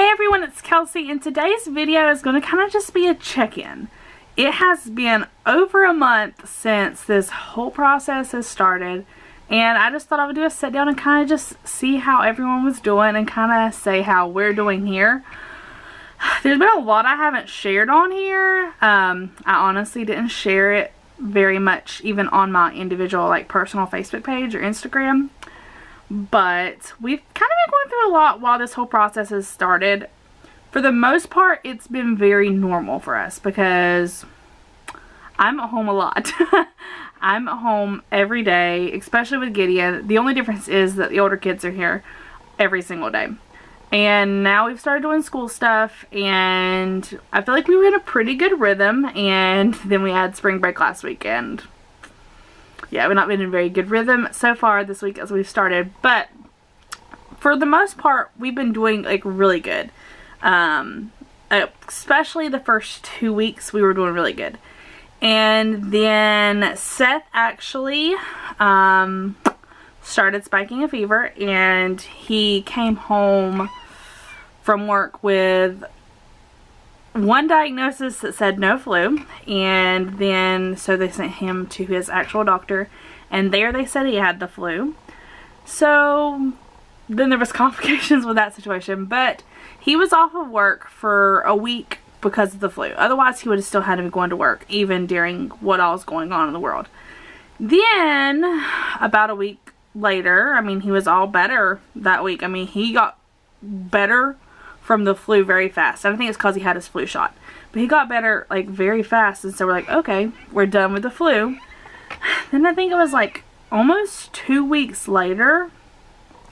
Hey everyone, it's Kelsey, and today's video is going to kind of just be a check-in. It has been over a month since this whole process has started, and I just thought I would do a sit down and kind of just see how everyone was doing and kind of say how we're doing here. There's been a lot I haven't shared on here. I honestly didn't share it very much even on my individual personal Facebook page or Instagram. But we've kind of been going through a lot while this whole process has started. For the most part, it's been very normal for us because I'm at home a lot. I'm at home every day, especially with Gideon. The only difference is that the older kids are here every single day. And now we've started doing school stuff, and I feel like we were in a pretty good rhythm, and then we had spring break last weekend. Yeah, we've not been in a very good rhythm so far this week as we've started, but for the most part, we've been doing really good. Especially the first 2 weeks, we were doing really good. And then Seth actually started spiking a fever, and he came home from work with one diagnosis that said no flu, and then so they sent him to his actual doctor, and there they said he had the flu. So then there was complications with that situation, but he was off of work for a week because of the flu. Otherwise he would have still had to be going to work even during what all was going on in the world. Then about a week later, he was all better that week. He got better from the flu very fast. I think it's because he had his flu shot. But he got better very fast, and so we're like, okay, we're done with the flu. Then I think it was almost 2 weeks later,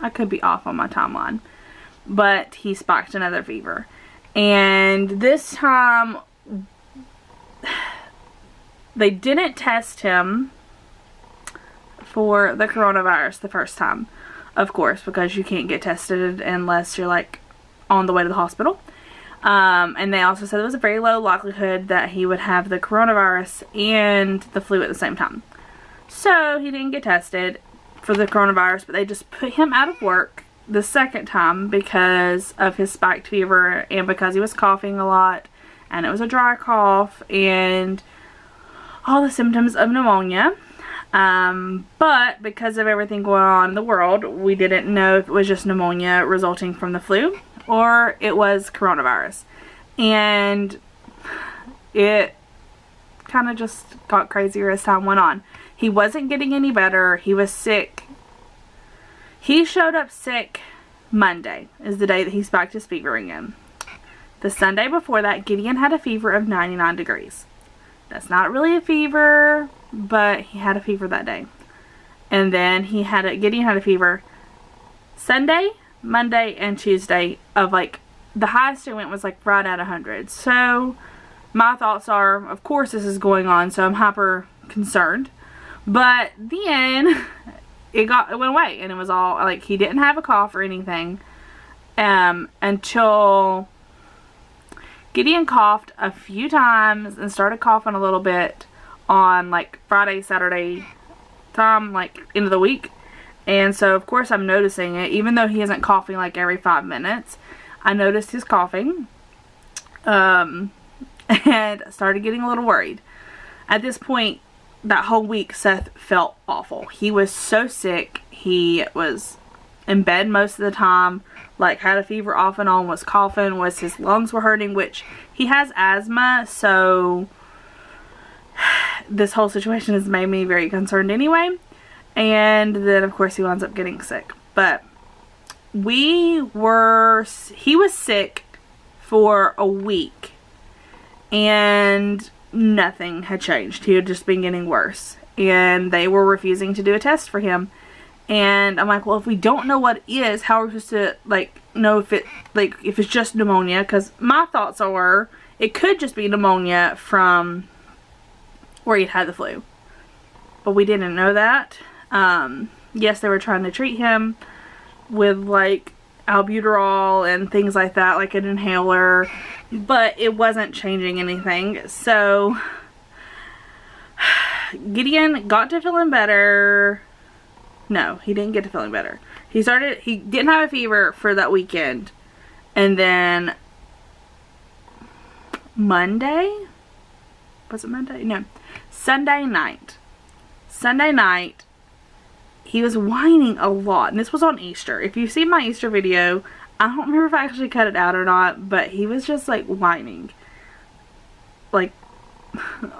I could be off on my timeline, but he spiked another fever. And this time, they didn't test him for the coronavirus the first time, of course, because you can't get tested unless you're on the way to the hospital. And they also said there was a very low likelihood that he would have the coronavirus and the flu at the same time. So he didn't get tested for the coronavirus, but they just put him out of work the second time because of his spiked fever and because he was coughing a lot, and it was a dry cough and all the symptoms of pneumonia. But because of everything going on in the world, we didn't know if it was just pneumonia resulting from the flu or it was coronavirus. And it kind of just got crazier as time went on. He wasn't getting any better. He was sick. He showed up sick Monday is the day that he spiked his fever again. The Sunday before that, Gideon had a fever of 99 degrees. That's not really a fever, but he had a fever that day. And then Gideon had a fever Sunday, Monday, and Tuesday of the highest it went was right at 100. So my thoughts are, of course this is going on, so I'm hyper concerned. But then it went away, and it was all he didn't have a cough or anything until Gideon coughed a few times and started coughing a little bit on Friday, Saturday time, end of the week. And so of course I'm noticing it, even though he isn't coughing every 5 minutes. I noticed his coughing and started getting a little worried. At this point, that whole week Seth felt awful. He was so sick. He was in bed most of the time, had a fever off and on, was coughing, his lungs were hurting, which he has asthma, so this whole situation has made me very concerned anyway. And then of course he winds up getting sick. But he was sick for a week and nothing had changed. He had just been getting worse, and they were refusing to do a test for him. And I'm like, well, if we don't know what it is, how are we supposed to know if if it's just pneumonia? Because my thoughts were it could just be pneumonia from where he'd had the flu, but we didn't know that. Yes, they were trying to treat him with albuterol and things like that, an inhaler, but it wasn't changing anything. So Gideon got to feeling better. No, he didn't get to feeling better. He didn't have a fever for that weekend, And then Monday, was it Monday? No, Sunday night, he was whining a lot, and this was on Easter. If you've seen my Easter video, I don't remember if I actually cut it out or not, but he was just like whining, like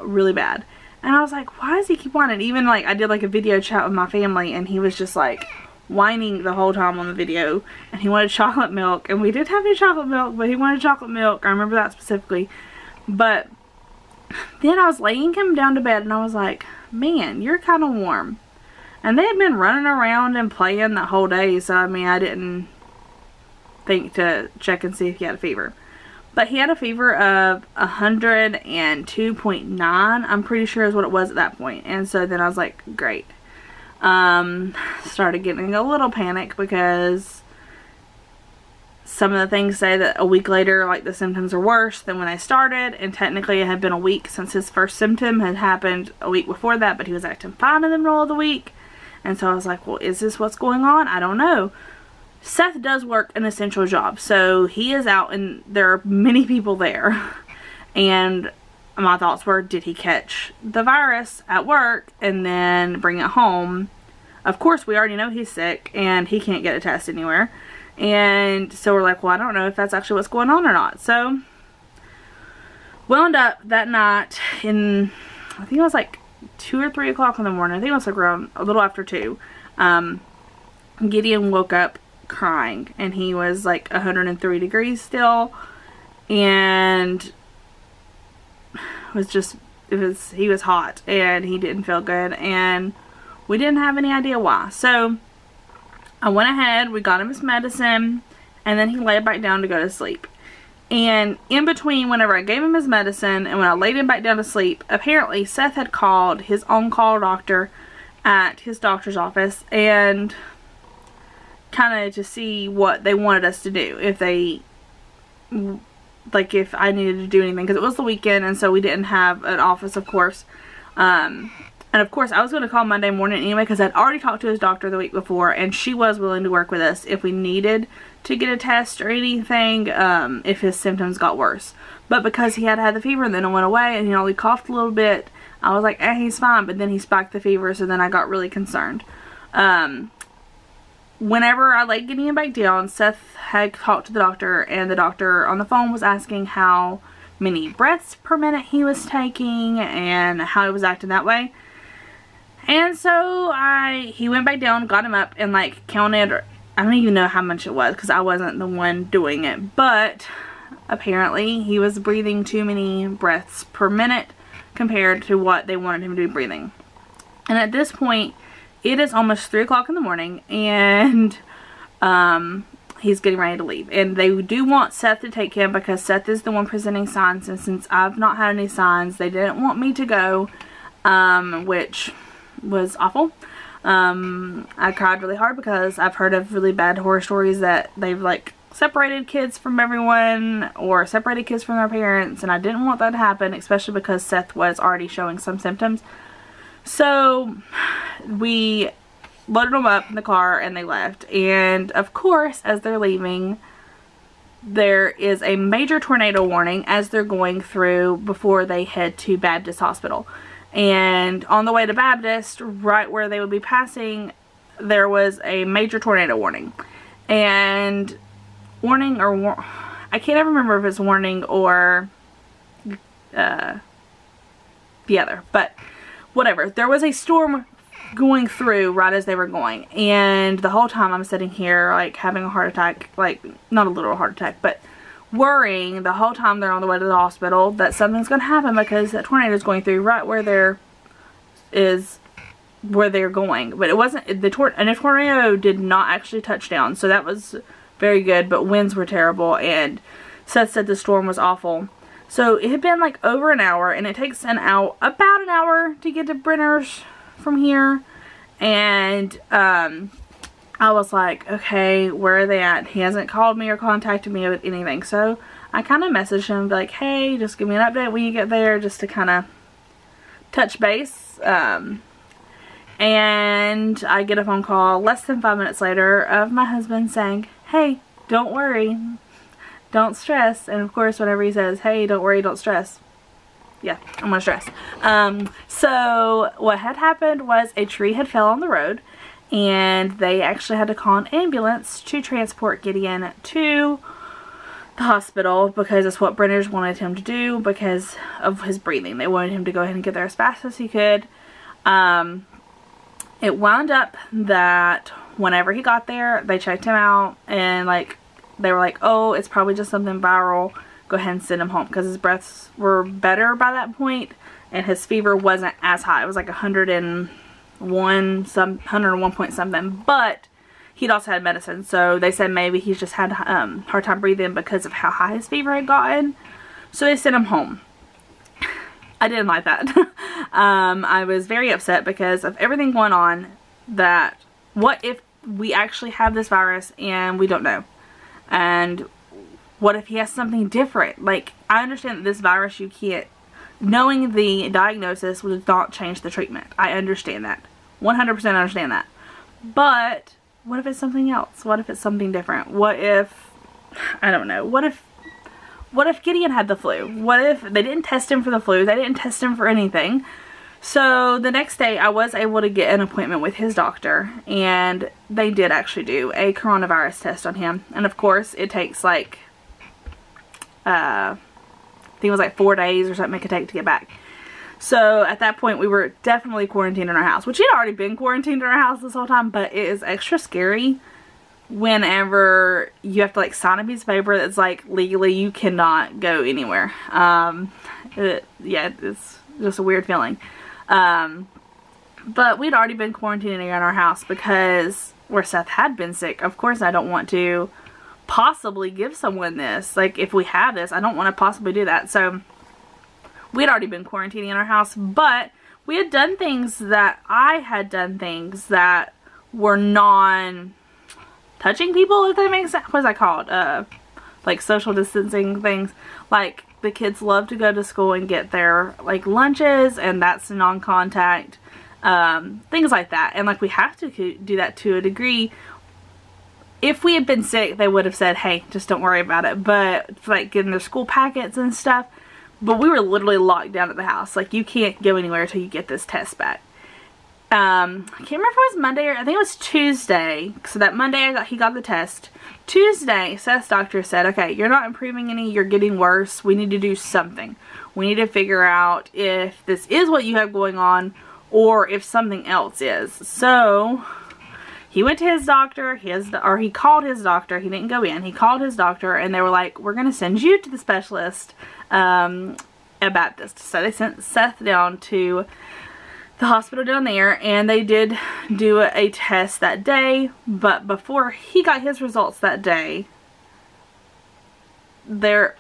really bad. And I was like, why does he keep whining? Even like I did like a video chat with my family, and he was just like whining the whole time on the video, and he wanted chocolate milk, and we didn't have any chocolate milk, but he wanted chocolate milk. I remember that specifically. But then I was laying him down to bed, and I was like, man, you're kind of warm. And they had been running around and playing that whole day, so I mean, I didn't think to check and see if he had a fever. But he had a fever of 102.9, I'm pretty sure is what it was at that point. And so then I was like, great. Started getting a little panic because some of the things say that a week later, like, the symptoms are worse than when I started, and technically it had been a week since his first symptom had happened a week before that, but he was acting fine in the middle of the week. And so I was like, well, is this what's going on? I don't know. Seth does work an essential job, so he is out and there are many people there. And my thoughts were, did he catch the virus at work and then bring it home? Of course, we already know he's sick and he can't get a test anywhere. And so we're like, well, I don't know if that's actually what's going on or not. So, wound up that night in, I think it was like 2 or 3 o'clock in the morning. I think it was like around a little after 2. Gideon woke up crying, and he was like 103 degrees still, and he was hot, and he didn't feel good, and we didn't have any idea why. So I went ahead, we got him his medicine, and then he laid back down to go to sleep. And in between, whenever I gave him his medicine and when I laid him back down to sleep, apparently Seth had called his on-call doctor at his doctor's office and kind of to see what they wanted us to do. If they, like, if I needed to do anything, because it was the weekend and so we didn't have an office, of course. And of course I was going to call Monday morning anyway, because I'd already talked to his doctor the week before, and she was willing to work with us if we needed to get a test or anything, if his symptoms got worse. But because he had the fever and then it went away and he only coughed a little bit, I was like, he's fine. But then he spiked the fever, so then I got really concerned. Whenever I laid Gideon back down, Seth had talked to the doctor, and the doctor on the phone was asking how many breaths per minute he was taking and how he was acting that way. And so he went back down, got him up, and like counted, I don't even know how much it was because I wasn't the one doing it, but apparently he was breathing too many breaths per minute compared to what they wanted him to be breathing. And at this point, it is almost 3 o'clock in the morning, and he's getting ready to leave. And they do want Seth to take him because Seth is the one presenting signs, and since I've not had any signs, they didn't want me to go, which was awful. I cried really hard because I've heard of really bad horror stories that they've like separated kids from everyone or separated kids from their parents, and I didn't want that to happen, especially because Seth was already showing some symptoms. So we loaded them up in the car and they left. And of course, as they're leaving, there is a major tornado warning as they're going through before they head to Baptist Hospital. And on the way to Baptist, right where they would be passing, there was a major tornado warning. And warning or I can't ever remember if it's warning or the other, but whatever. There was a storm going through right as they were going, and the whole time I'm sitting here like having a heart attack, like not a literal heart attack, but worrying the whole time they're on the way to the hospital that something's going to happen because that tornado is going through right where they're going. But it wasn't, and the tornado did not actually touch down, so that was very good, but winds were terrible, and Seth said the storm was awful. So it had been like over an hour, and it takes about an hour to get to Brenner's from here. And I was like, okay, where are they at? He hasn't called me or contacted me with anything. So I kind of messaged him, like, hey, just give me an update when you get there, just to kind of touch base. And I get a phone call less than 5 minutes later of my husband saying, hey, don't worry, don't stress. And of course, whenever he says, hey, don't worry, don't stress, yeah, I'm gonna stress. So what had happened was a tree had fell on the road, and they actually had to call an ambulance to transport Gideon to the hospital, because that's what Brenner's wanted him to do because of his breathing. They wanted him to go ahead and get there as fast as he could. It wound up that whenever he got there, they checked him out, and like they were like, oh, it's probably just something viral, go ahead and send him home, because his breaths were better by that point and his fever wasn't as high. It was like 101 point something, but he'd also had medicine, so they said maybe he's just had hard time breathing because of how high his fever had gotten, so they sent him home. I didn't like that. I was very upset because of everything going on, that what if we actually have this virus and we don't know, and what if he has something different? Like, I understand that this virus, you can't, knowing the diagnosis would not change the treatment. I understand that. 100% understand that. But what if it's something else? What if it's something different? What if, I don't know, what if Gideon had the flu? What if they didn't test him for the flu? They didn't test him for anything. So the next day I was able to get an appointment with his doctor, and they did actually do a coronavirus test on him. And of course it takes like, I think it was like 4 days or something it could take to get back. So at that point we were definitely quarantined in our house, which had already been quarantined in our house this whole time, but it is extra scary whenever you have to like sign a piece of paper that's like legally you cannot go anywhere. Yeah, it's just a weird feeling. But we'd already been quarantining in our house because where Seth had been sick. Of course I don't want to possibly give someone this. Like, if we have this, I don't want to possibly do that. So we'd already been quarantining in our house, but we had done things that I had done things that were non-touching people, if that makes sense. What is that called? Like social distancing things. Like, the kids love to go to school and get their like lunches, and that's non-contact. Things like that. And like, we have to do that to a degree. If we had been sick, they would have said, hey, just don't worry about it. But for like getting their school packets and stuff. But we were literally locked down at the house. Like, you can't go anywhere until you get this test back. I can't remember if it was Monday or I think it was Tuesday. So that Monday he got the test. Tuesday, Seth's doctor said, okay, you're not improving any, you're getting worse. We need to do something. We need to figure out if this is what you have going on or if something else is. So he went to his doctor, he called his doctor. He didn't go in. He called his doctor, and they were like, we're going to send you to the specialist about this. So they sent Seth down to the hospital down there, and they did do a test that day. But before he got his results that day, the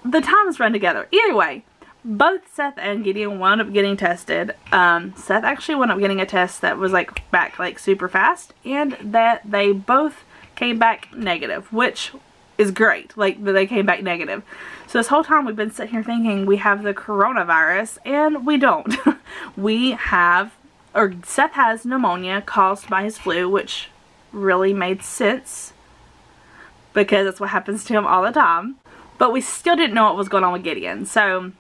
times run together. Either way, both Seth and Gideon wound up getting tested. Seth actually wound up getting a test that was like back like super fast, and that they both came back negative, which is great. Like, they came back negative. So this whole time we've been sitting here thinking we have the coronavirus, and we don't. Seth has pneumonia caused by his flu, which really made sense because that's what happens to him all the time. But we still didn't know what was going on with Gideon. So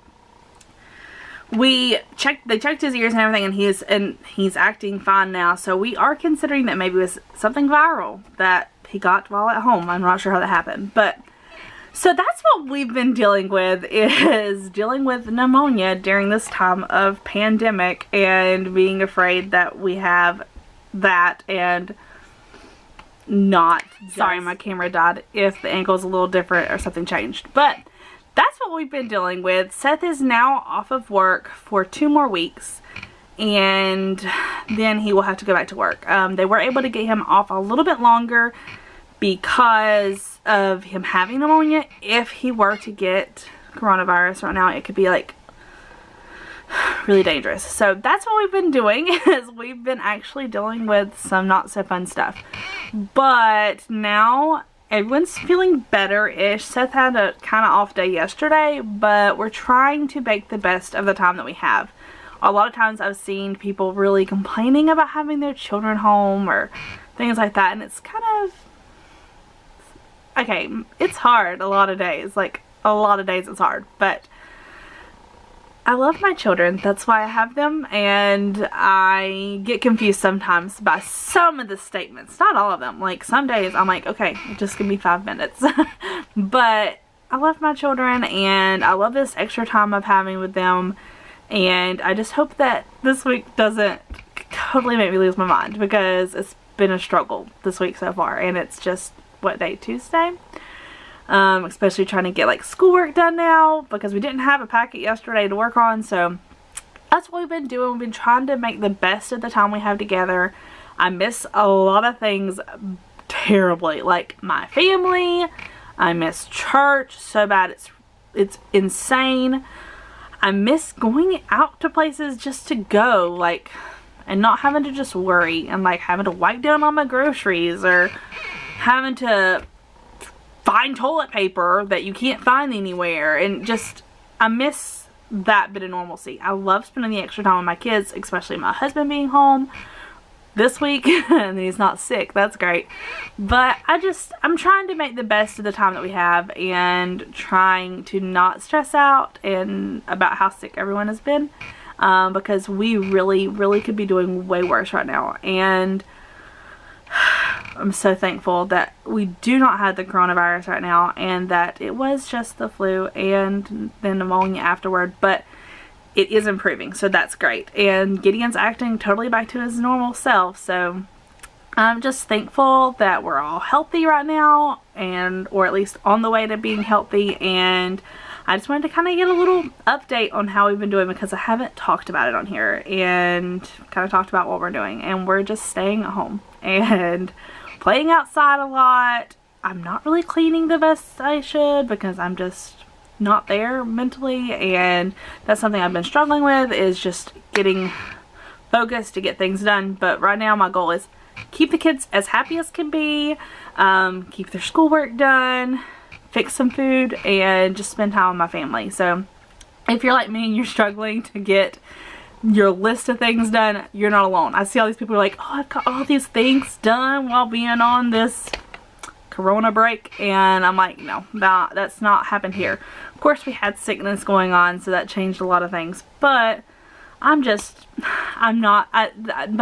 they checked his ears and everything, and he's acting fine now. So we are considering that maybe it was something viral that he got while at home. I'm not sure how that happened, but so that's what we've been dealing with, is dealing with pneumonia during this time of pandemic and being afraid that we have that, and not just, sorry, my camera died, if the angle's a little different or something changed. But that's what we've been dealing with. Seth is now off of work for 2 more weeks, and then he will have to go back to work. They were able to get him off a little bit longer because of him having pneumonia. If he were to get coronavirus right now, it could be like really dangerous. So that's what we've been doing, is we've been actually dealing with some not so fun stuff. But now everyone's feeling better-ish. Seth had a kind of off day yesterday, but we're trying to make the best of the time that we have. A lot of times I've seen people really complaining about having their children home or things like that, and it's kind of, okay, it's hard a lot of days. Like, a lot of days it's hard. But I love my children. That's why I have them. And I get confused sometimes by some of the statements. Not all of them. Like, some days I'm like, okay, it's just gonna be 5 minutes. But I love my children, and I love this extra time I'm having with them. And I just hope that this week doesn't totally make me lose my mind, because it's been a struggle this week so far. And it's just, what day? Tuesday? Especially trying to get like schoolwork done now, because we didn't have a packet yesterday to work on. So that's what we've been doing. We've been trying to make the best of the time we have together. I miss a lot of things terribly, like my family. I miss church so bad, it's insane. I miss going out to places just to go, like, and not having to just worry and like having to wipe down on my groceries, or having to find toilet paper that you can't find anywhere. And just, I miss that bit of normalcy. I love spending the extra time with my kids, especially my husband being home this week and he's not sick. That's great. But I'm trying to make the best of the time that we have, and trying to not stress out and about how sick everyone has been, because we really could be doing way worse right now. And I'm so thankful that we do not have the coronavirus right now, and that it was just the flu and then pneumonia afterward. But it is improving, so that's great. And Gideon's acting totally back to his normal self, so I'm just thankful that we're all healthy right now, or at least on the way to being healthy. And I just wanted to kind of get a little update on how we've been doing, because I haven't talked about it on here, and kind of talked about what we're doing. And we're just staying at home and playing outside a lot. I'm not really cleaning the best I should, because I'm just not there mentally, and that's something I've been struggling with, is just getting focused to get things done. But right now my goal is keep the kids as happy as can be, keep their schoolwork done, fix some food, and just spend time with my family. So if you're like me and you're struggling to get your list of things done, you're not alone. I see all these people who are like, oh, I've got all these things done while being on this corona break, and I'm like, no, that's not happened here. Of course we had sickness going on, so that changed a lot of things, but my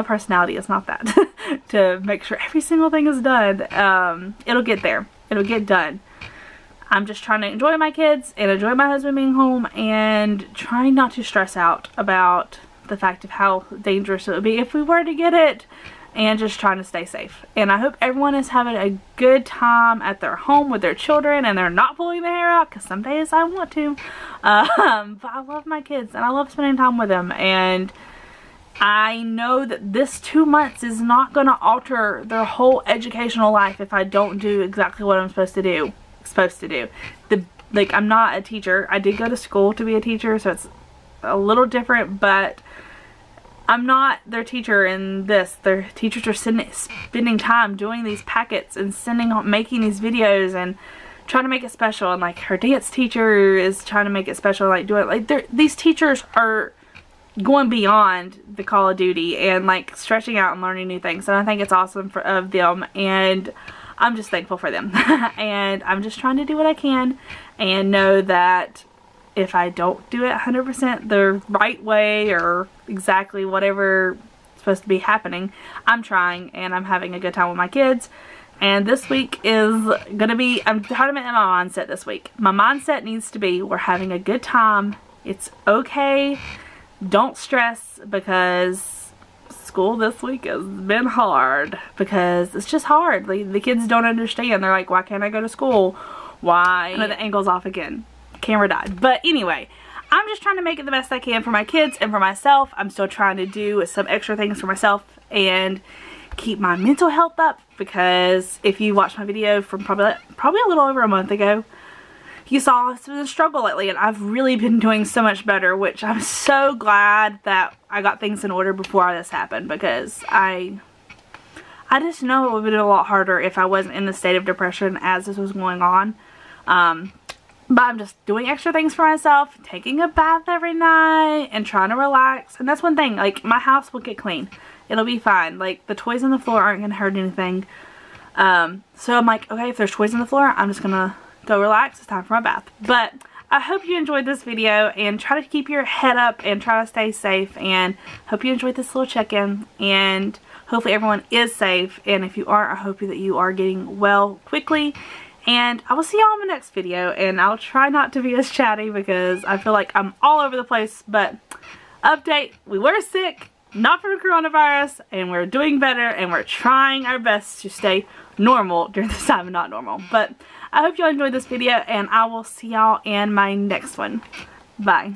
personality is not that to make sure every single thing is done. It'll get there, it'll get done. I'm just trying to enjoy my kids and enjoy my husband being home, and trying not to stress out about the fact of how dangerous it would be if we were to get it, and just trying to stay safe. And I hope everyone is having a good time at their home with their children, and they're not pulling their hair out, because some days I want to. But I love my kids, and I love spending time with them. And I know that this 2 months is not going to alter their whole educational life if I don't do exactly what I'm supposed to do. Like, I'm not a teacher. I did go to school to be a teacher, so it's a little different, but I'm not their teacher in this. Their teachers are spending time doing these packets and making these videos and trying to make it special. And like, her dance teacher is trying to make it special, like these teachers are going beyond the Call of Duty and like stretching out and learning new things. And I think it's awesome of them, and I'm just thankful for them. And I'm just trying to do what I can, and know that if I don't do it 100% the right way, or exactly whatever is supposed to be happening, I'm trying, and I'm having a good time with my kids. And this week is gonna be, I'm trying to make my mindset this week. My mindset needs to be, we're having a good time, it's okay, don't stress, because school this week has been hard, because it's just hard. The kids don't understand. They're like, why can't I go to school? Why? The angle's off again. Camera died. But anyway, I'm just trying to make it the best I can for my kids and for myself. I'm still trying to do some extra things for myself and keep my mental health up, because if you watched my video from probably a little over a month ago, you saw it's been a struggle lately, and I've really been doing so much better, which I'm so glad that I got things in order before this happened, because I just know it would have been a lot harder if I wasn't in the state of depression as this was going on. But I'm just doing extra things for myself, taking a bath every night, and trying to relax. And that's one thing, like, my house will get clean. It'll be fine. Like, the toys on the floor aren't going to hurt anything. So I'm like, okay, if there's toys on the floor, I'm just gonna go relax. It's time for my bath. But I hope you enjoyed this video, and try to keep your head up and try to stay safe, and hope you enjoyed this little check-in, and hopefully everyone is safe, and if you aren't, I hope that you are getting well quickly. And I will see y'all in my next video, and I'll try not to be as chatty because I feel like I'm all over the place. But update, we were sick, not from coronavirus, and we're doing better, and we're trying our best to stay normal during this time of not normal. But I hope y'all enjoyed this video, and I will see y'all in my next one. Bye.